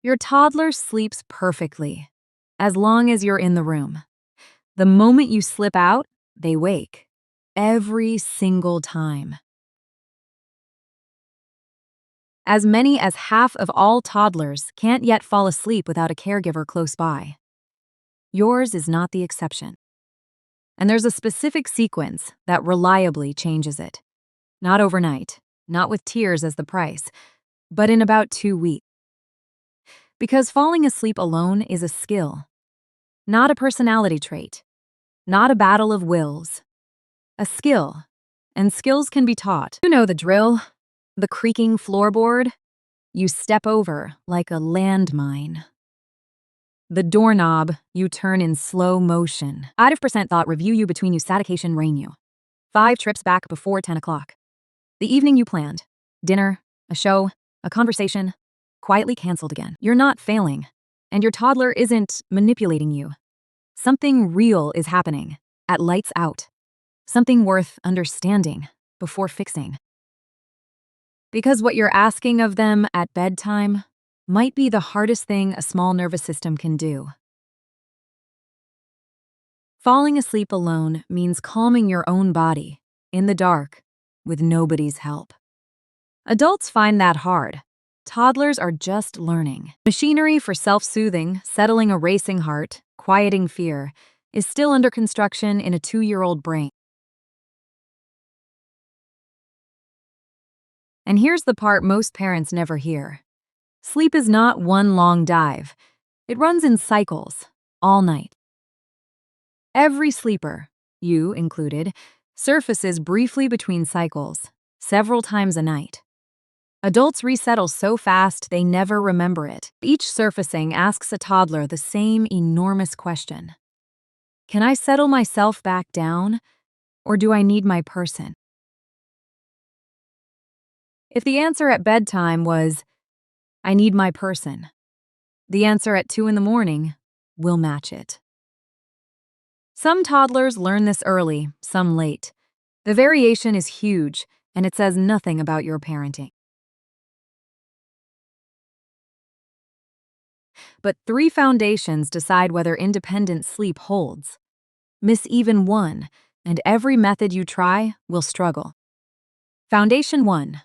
Your toddler sleeps perfectly, as long as you're in the room. The moment you slip out, they wake. Every single time. As many as half of all toddlers can't yet fall asleep without a caregiver close by. Yours is not the exception. And there's a specific sequence that reliably changes it. Not overnight, not with tears as the price, but in about 2 weeks. Because falling asleep alone is a skill, not a personality trait, not a battle of wills. A skill, and skills can be taught. You know the drill, the creaking floorboard you step over like a landmine. The doorknob you turn in slow motion. Out of percent thought review you between you satication rain you. 5 trips back before 10 o'clock. The evening you planned. Dinner, a show, a conversation, quietly canceled again. You're not failing, and your toddler isn't manipulating you. Something real is happening, at lights out. Something worth understanding before fixing. Because what you're asking of them at bedtime might be the hardest thing a small nervous system can do. Falling asleep alone means calming your own body, in the dark, with nobody's help. Adults find that hard. Toddlers are just learning. Machinery for self-soothing, settling a racing heart, quieting fear, is still under construction in a 2-year-old brain. And here's the part most parents never hear. Sleep is not one long dive. It runs in cycles, all night. Every sleeper, you included, surfaces briefly between cycles, several times a night. Adults resettle so fast they never remember it. Each surfacing asks a toddler the same enormous question. Can I settle myself back down, or do I need my person? If the answer at bedtime was, I need my person, the answer at 2 in the morning will match it. Some toddlers learn this early, some late. The variation is huge, and it says nothing about your parenting. But 3 foundations decide whether independent sleep holds. Miss even one, and every method you try will struggle. Foundation 1.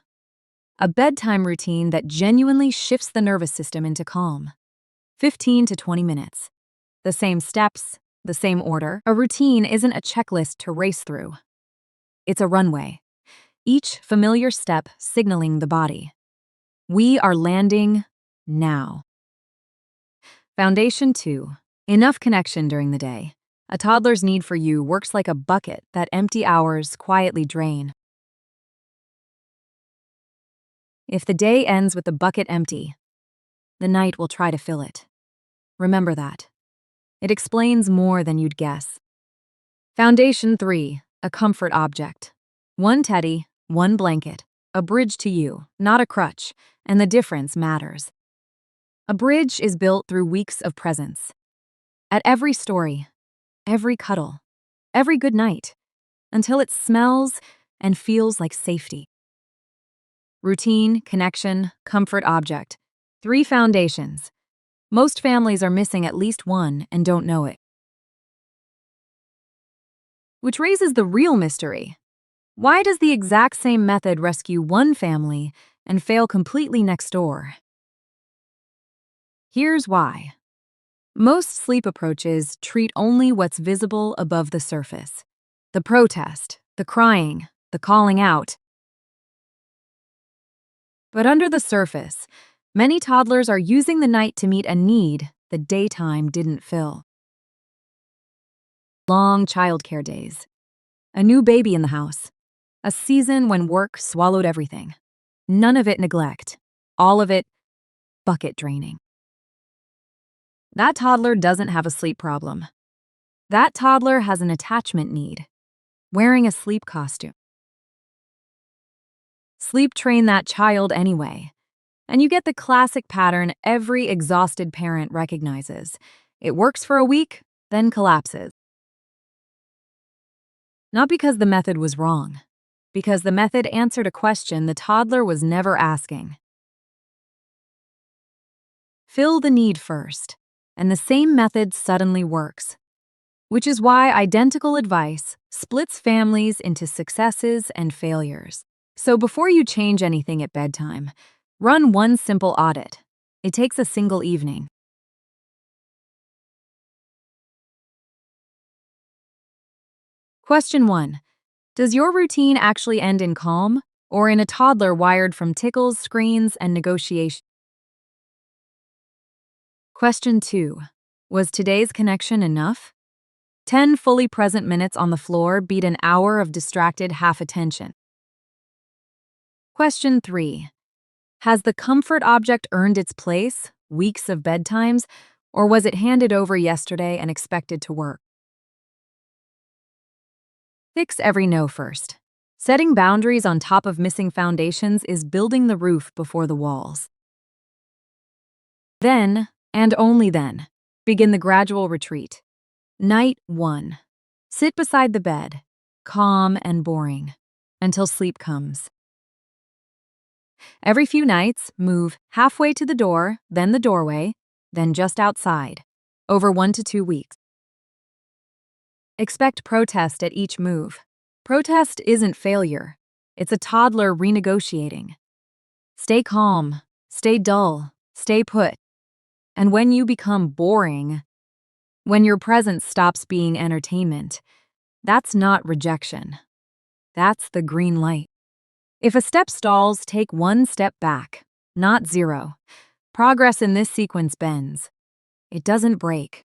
A bedtime routine that genuinely shifts the nervous system into calm. 15 to 20 minutes. The same steps, the same order. A routine isn't a checklist to race through. It's a runway. Each familiar step signaling the body. We are landing now. Foundation 2. Enough connection during the day. A toddler's need for you works like a bucket that empty hours quietly drain. If the day ends with the bucket empty, the night will try to fill it. Remember that. It explains more than you'd guess. Foundation 3. A comfort object. One teddy, one blanket, a bridge to you, not a crutch, and the difference matters. A bridge is built through weeks of presence. At every story, every cuddle, every good night, until it smells and feels like safety. Routine, connection, comfort object. 3 foundations. Most families are missing at least one and don't know it. Which raises the real mystery. Why does the exact same method rescue one family and fail completely next door? Here's why. Most sleep approaches treat only what's visible above the surface. The protest, the crying, the calling out. But under the surface, many toddlers are using the night to meet a need the daytime didn't fill. Long childcare days. A new baby in the house. A season when work swallowed everything. None of it neglect. All of it bucket draining. That toddler doesn't have a sleep problem. That toddler has an attachment need. Wearing a sleep costume. Sleep train that child anyway. And you get the classic pattern every exhausted parent recognizes. It works for a week, then collapses. Not because the method was wrong, because the method answered a question the toddler was never asking. Fill the need first, and the same method suddenly works. Which is why identical advice splits families into successes and failures. So before you change anything at bedtime, run one simple audit. It takes a single evening. Question 1. Does your routine actually end in calm or in a toddler wired from tickles, screens, and negotiation? Question 2. Was today's connection enough? 10 fully present minutes on the floor beat an hour of distracted half attention. Question 3. Has the comfort object earned its place, weeks of bedtimes, or was it handed over yesterday and expected to work? Fix every no first. Setting boundaries on top of missing foundations is building the roof before the walls. Then, and only then, begin the gradual retreat. Night 1. Sit beside the bed, calm and boring, until sleep comes. Every few nights, move halfway to the door, then the doorway, then just outside, over 1 to 2 weeks. Expect protest at each move. Protest isn't failure. It's a toddler renegotiating. Stay calm, stay dull, stay put. And when you become boring, when your presence stops being entertainment, that's not rejection. That's the green light. If a step stalls, take one step back, not 0. Progress in this sequence bends. It doesn't break.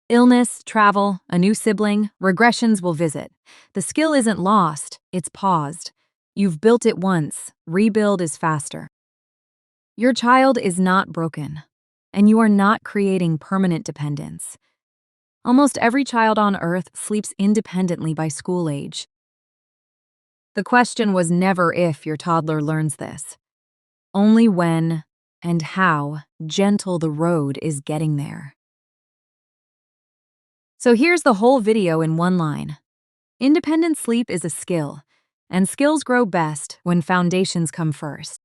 Illness, travel, a new sibling, regressions will visit. The skill isn't lost, it's paused. You've built it once, rebuild is faster. Your child is not broken, and you are not creating permanent dependence. Almost every child on Earth sleeps independently by school age. The question was never if your toddler learns this, only when and how gentle the road is getting there. So here's the whole video in one line. Independent sleep is a skill, and skills grow best when foundations come first.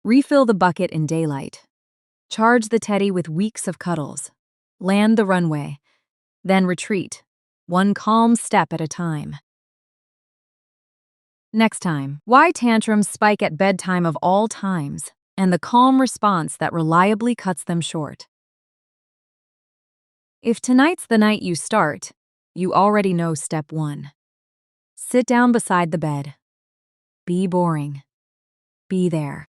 Refill the bucket in daylight. Charge the teddy with weeks of cuddles. Land the runway. Then retreat, one calm step at a time. Next time, why tantrums spike at bedtime of all times, and the calm response that reliably cuts them short. If tonight's the night you start, you already know step 1. Sit down beside the bed. Be boring. Be there.